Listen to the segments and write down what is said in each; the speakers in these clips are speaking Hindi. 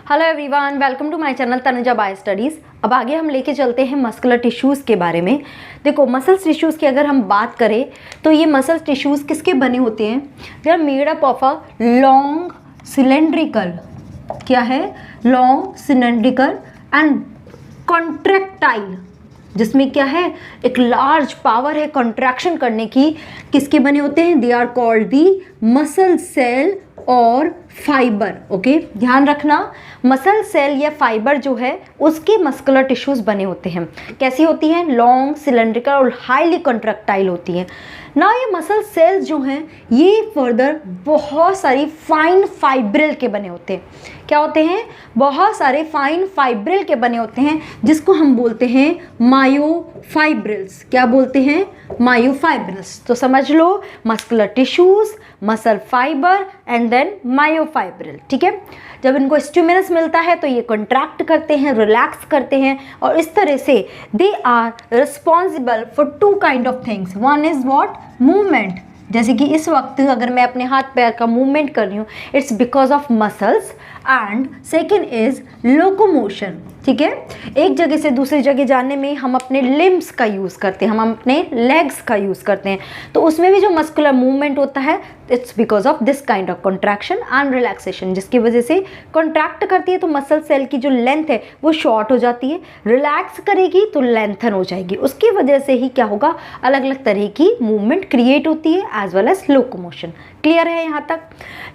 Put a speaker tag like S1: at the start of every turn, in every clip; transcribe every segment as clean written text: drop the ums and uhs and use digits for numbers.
S1: Hello everyone, welcome to my channel Tanuja bio studies. अब आगे हम लेके चलते हैं मस्कुलर टिश्यूज़ के बारे में। देखो, मसल्स टिश्यूज़ की अगर हम बात करें तो ये मसल्स टिश्यूज़ किसके बने होते हैं? They are made up of a long cylindrical, क्या है, लॉन्ग सिलेंड्रिकल एंड कॉन्ट्रैक्टाइल, जिसमें क्या है, एक लार्ज पावर है कॉन्ट्रैक्शन करने की। किसके बने होते हैं? They are called the muscle cell और फाइबर। ओके, ध्यान रखना, मसल सेल या फाइबर जो है उसके मस्कुलर टिश्यूज बने होते हैं। कैसी होती हैं? लॉन्ग सिलेंड्रिकल और हाईली कॉन्ट्रैक्टाइल होती हैं ना। ये मसल सेल्स जो हैं ये फर्दर बहुत सारी फाइन फाइब्रिल के बने होते हैं। क्या होते हैं? बहुत सारे फाइन फाइब्रिल के बने होते हैं, जिसको हम बोलते हैं मायोफाइब्रिल्स। क्या बोलते हैं? मायोफाइब्रिल्स। तो समझ लो, muscular tissues, muscle fiber and then myofibril. ठीक है, जब इनको स्टिमुलस मिलता है तो ये कॉन्ट्रैक्ट करते हैं, रिलैक्स करते हैं, और इस तरह से they are responsible for two kind of things. One is what? Movement. जैसे कि इस वक्त अगर मैं अपने हाथ पैर का मूवमेंट कर रही हूँ, it's because of muscles. And second is locomotion. ठीक है, एक जगह से दूसरी जगह जाने में हम अपने लिम्स का यूज़ करते हैं, हम अपने लेग्स का यूज़ करते हैं, तो उसमें भी जो मस्कुलर मूवमेंट होता है it's because of this kind of contraction and relaxation, जिसकी वजह से कॉन्ट्रैक्ट करती है तो मसल सेल की जो लेंथ है वो शॉर्ट हो जाती है, रिलैक्स करेगी तो लेंथन हो जाएगी। उसकी वजह से ही क्या होगा, अलग अलग तरह की मूवमेंट क्रिएट होती है as well as locomotion. Clear है यहाँ तक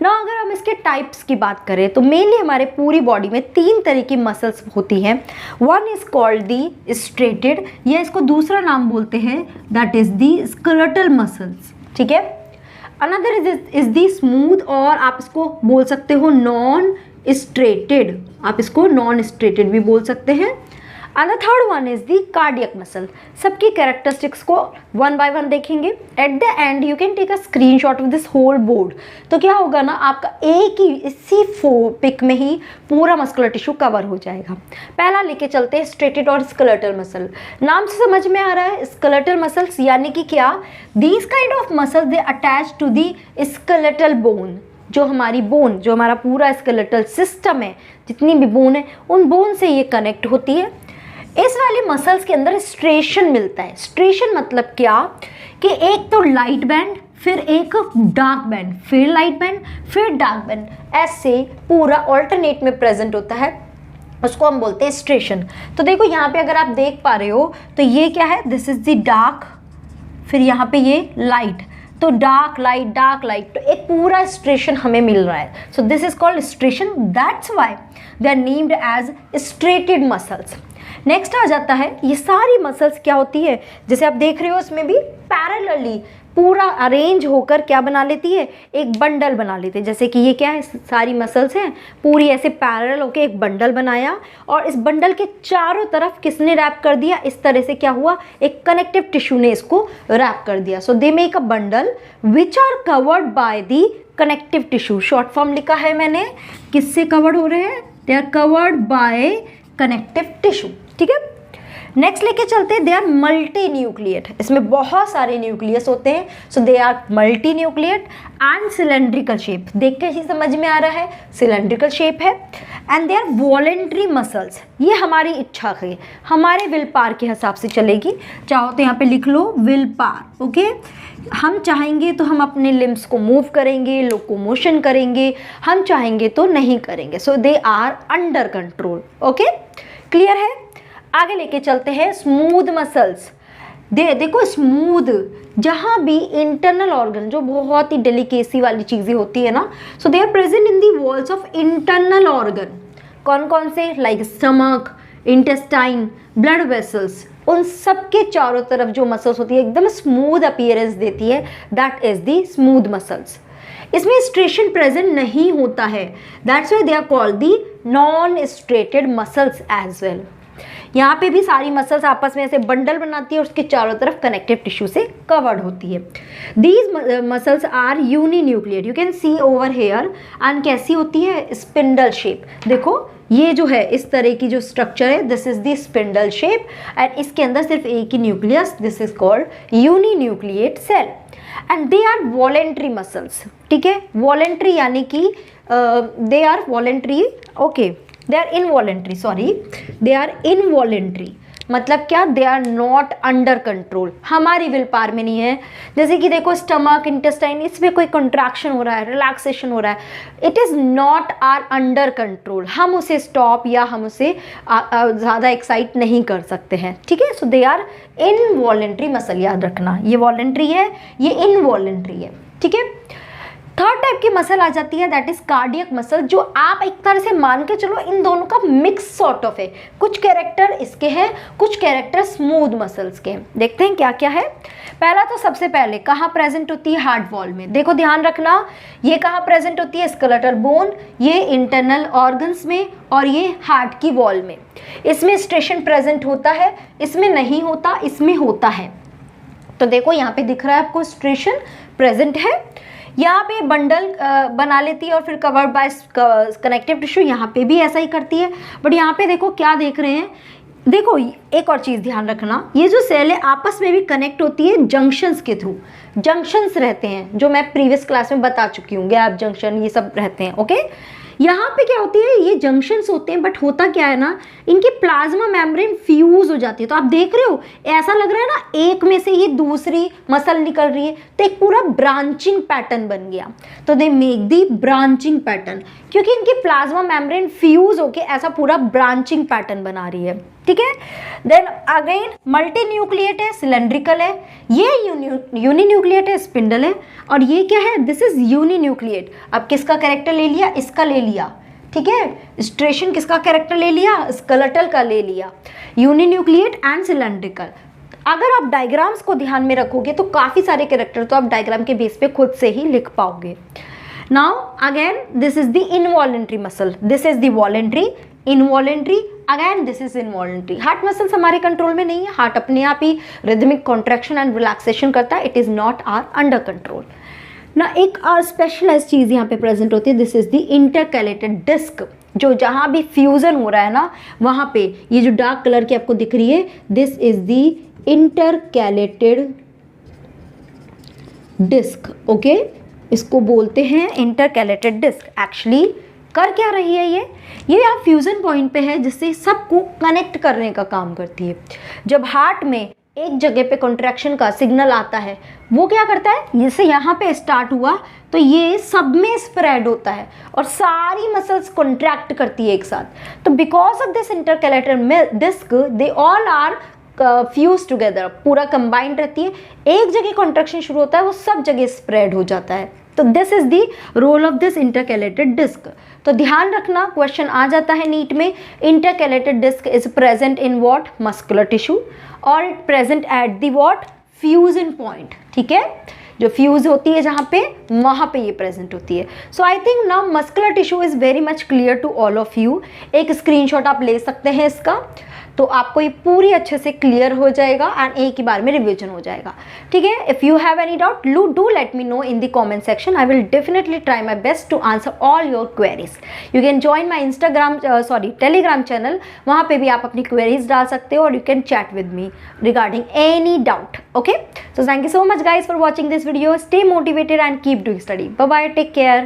S1: ना? अगर हम इसके टाइप्स की बात करें तो मेनली हमारे पूरी बॉडी में 3 तरह की मसल्स होती हैं। One is called the striated, या इसको दूसरा नाम बोलते हैं that is the skeletal muscles. ठीक है, अनदर इज दी स्मूथ, और आप इसको बोल सकते हो नॉन स्ट्रेटेड। आप इसको नॉन स्ट्रेटेड भी बोल सकते हैं। And the third one is the cardiac muscle. सबकी कैरेक्टरिस्टिक्स को वन बाय वन देखेंगे। At the end you can take a screenshot of this whole board. तो क्या होगा ना, आपका एक ही इसी पिक में ही पूरा मस्कुलर टिश्यू कवर हो जाएगा। पहला लेके चलते हैं स्ट्रेटेड और स्केलेटल मसल। नाम से समझ में आ रहा है, स्केलेटल मसल्स यानी कि क्या, these kind of muscles they attach to the skeletal bone. जो हमारी बोन, जो हमारा पूरा स्केलेटल सिस्टम है, जितनी भी बोन है, उन बोन से ये कनेक्ट होती है। इस वाले मसल्स के अंदर स्ट्रेशन मिलता है। स्ट्रेशन मतलब क्या, कि एक तो लाइट बैंड, फिर एक डार्क बैंड, फिर लाइट बैंड, फिर डार्क बैंड, ऐसे पूरा ऑल्टरनेट में प्रेजेंट होता है, उसको हम बोलते हैं स्ट्रेशन। तो देखो यहाँ पे अगर आप देख पा रहे हो तो ये क्या है, दिस इज द डार्क, फिर यहाँ पे ये लाइट, तो डार्क लाइट, तो एक पूरा स्ट्रेशन हमें मिल रहा है। So this is called striation, that's why they are named as striated muscles. Next आ जाता है, ये सारी मसल्स क्या होती है, जैसे आप देख रहे हो इसमें भी पैरेलली पूरा अरेंज होकर क्या बना लेती है, एक बंडल बना लेती है। जैसे कि ये क्या है, सारी मसल्स हैं पूरी ऐसे पैरेलल होकर एक बंडल बनाया, और इस बंडल के चारों तरफ किसने रैप कर दिया, इस तरह से क्या हुआ, एक कनेक्टिव टिश्यू ने इसको रैप कर दिया। So they make a bundle which are covered by the connective tissue. Short form लिखा है मैंने, किससे कवर्ड हो रहे हैं, they are covered by connective tissue. ठीक है, नेक्स्ट लेके चलते हैं, दे आर मल्टी न्यूक्लिएट। इसमें बहुत सारे न्यूक्लियस होते हैं, so they are multi nucleate and cylindrical shape. देख के ही समझ में आ रहा है, सिलेंड्रिकल शेप है। And they are voluntary muscles, ये हमारी इच्छा है, हमारे विल पावर के हिसाब से चलेगी। चाहो तो यहाँ पे लिख लो विल पावर। ओके, हम चाहेंगे तो हम अपने लिम्स को मूव करेंगे, लोकोमोशन करेंगे, हम चाहेंगे तो नहीं करेंगे। So they are under control. Okay, clear है? आगे लेके चलते हैं स्मूथ मसल्स। देखो, स्मूथ, जहाँ भी इंटरनल ऑर्गन, जो बहुत ही डेलिकेसी वाली चीज़ें होती है ना, so they are present in the walls of internal organ. कौन कौन से? Like stomach, intestine, blood vessels, उन सब के चारों तरफ जो मसल्स होती है एकदम स्मूथ अपीयरेंस देती है, that is the smooth muscles. इसमें स्ट्रेशन प्रेजेंट नहीं होता है, that's why they are called the non striated muscles as well. यहाँ पे भी सारी मसल्स आपस में ऐसे बंडल बनाती है और उसके चारों तरफ कनेक्टिव टिश्यू से कवर्ड होती है। These muscles are uninucleate, you can see over here. And कैसी होती है? Spindle shape. देखो ये जो है इस तरह की जो स्ट्रक्चर है, this is the spindle shape, and इसके अंदर सिर्फ एक ही nucleus, this is called uni nucleate cell. And they are voluntary muscles. ठीक है, वॉलेंट्री यानी कि they are voluntary. Okay, they are involuntary, sorry, they are involuntary मतलब क्या, they are not under control, हमारी विल पावर में नहीं है। जैसे कि देखो स्टमक, इंटेस्टाइन, इसमें कोई कंट्रैक्शन हो रहा है, रिलैक्सेशन हो रहा है, it is not our under control, हम उसे स्टॉप या हम उसे ज़्यादा एक्साइट नहीं कर सकते हैं, ठीक है। सो दे आर इनवॉलेंट्री मसल, याद रखना, ये वॉलेंट्री है, ये इनवॉलेंट्री है, ठीक है। थर्ड टाइप की मसल आ जाती है, दैट इज कार्डियक मसल, जो आप एक तरह से मान के चलो इन दोनों का मिक्स सॉर्ट ऑफ है, कुछ कैरेक्टर इसके हैं, कुछ कैरेक्टर स्मूथ मसल्स के हैं। देखते हैं क्या क्या है। पहला तो सबसे पहले कहाँ प्रेजेंट होती है, हार्ट वॉल में। देखो ध्यान रखना, ये कहाँ प्रेजेंट होती है, स्केलेटल बोन, ये इंटरनल ऑर्गन्स में, और ये हार्ट की वॉल में। इसमें स्ट्रेशन प्रेजेंट होता है, इसमें नहीं होता, इसमें होता है। तो देखो यहाँ पे दिख रहा है आपको स्ट्रेशन प्रेजेंट है, यहाँ पे बंडल बना लेती है और फिर कवर्ड बाय कनेक्टिव टिश्यू, यहाँ पे भी ऐसा ही करती है। बट यहाँ पे देखो क्या देख रहे हैं, देखो एक और चीज़ ध्यान रखना, ये जो सेल है आपस में भी कनेक्ट होती है जंक्शंस के थ्रू, जंक्शंस रहते हैं जो मैं प्रीवियस क्लास में बता चुकी हूँ, गैप जंक्शन ये सब रहते हैं, ओके। यहाँ पे क्या होती है, ये जंक्शंस होते हैं, बट होता क्या है ना, इनकी प्लाज्मा मेम्ब्रेन फ्यूज हो जाती है। तो आप देख रहे हो ऐसा लग रहा है ना, एक में से ये दूसरी मसल निकल रही है, तो एक पूरा ब्रांचिंग पैटर्न बन गया। तो they make the branching pattern, क्योंकि इनकी प्लाज्मा मेम्ब्रेन फ्यूज होके ऐसा पूरा ब्रांचिंग पैटर्न बना रही है, ठीक है। देन अगेन मल्टी न्यूक्लिएट है, सिलेंड्रिकल है, ये यूनी न्यूक्लिएट है, स्पिंडल है, और ये क्या है, दिस इज यूनी न्यूक्लिएट। अब किसका कैरेक्टर ले लिया, इसका ले लिया, ठीक है। स्ट्रेशन किसका कैरेक्टर ले लिया, स्केलेटल का ले लिया, यूनी न्यूक्लिएट एंड सिलेंड्रिकल। अगर आप डायग्राम्स को ध्यान में रखोगे तो काफ़ी सारे कैरेक्टर तो आप डायग्राम के बेस पे खुद से ही लिख पाओगे। Now again this is the involuntary muscle, this is the voluntary, involuntary, again this is involuntary. Heart muscles हमारे कंट्रोल में नहीं है, हार्ट अपने आप ही रिदमिक कॉन्ट्रैक्शन एंड रिलैक्सेशन करता है, it is not our under control ना। एक और स्पेशलाइज चीज़ यहाँ पे प्रेजेंट होती है, this is the intercalated disc, जो जहाँ भी फ्यूजन हो रहा है ना वहाँ पे, ये जो डार्क कलर की आपको दिख रही है, this is the intercalated disc, okay, इसको बोलते हैं इंटरकैलेटेड डिस्क। एक्चुअली कर क्या रही है ये यहाँ फ्यूजन पॉइंट पे है, जिससे सबको कनेक्ट करने का काम करती है। जब हार्ट में एक जगह पे कॉन्ट्रैक्शन का सिग्नल आता है, वो क्या करता है, जैसे यहाँ पे स्टार्ट हुआ तो ये सब में स्प्रेड होता है और सारी मसल्स कॉन्ट्रैक्ट करती है एक साथ। तो because of this intercalated disc they all are fuse together, पूरा कंबाइंड रहती है, एक जगह कॉन्ट्रैक्शन शुरू होता है वो सब जगह स्प्रेड हो जाता है। तो this is the role of this intercalated disc. तो ध्यान रखना, क्वेश्चन आ जाता है नीट में, intercalated disc is present in what, muscular tissue, और it present at the what, fusion point, ठीक है, जो फ्यूज होती है जहाँ पे, वहाँ पे ये प्रेजेंट होती है। So I think now muscular tissue is very much clear to all of you. एक स्क्रीनशॉट आप ले सकते हैं इसका, तो आपको ये पूरी अच्छे से क्लियर हो जाएगा एंड एक ही बार में रिवीजन हो जाएगा, ठीक है। If you have any doubt do let me know in the comment section, I will definitely try my best to answer all your queries. You can join my Telegram channel, वहाँ पे भी आप अपनी क्वेरीज डाल सकते हो और you can chat with me regarding any doubt, okay. So thank you so much guys for watching this video, stay motivated and keep doing study, bye bye, take care.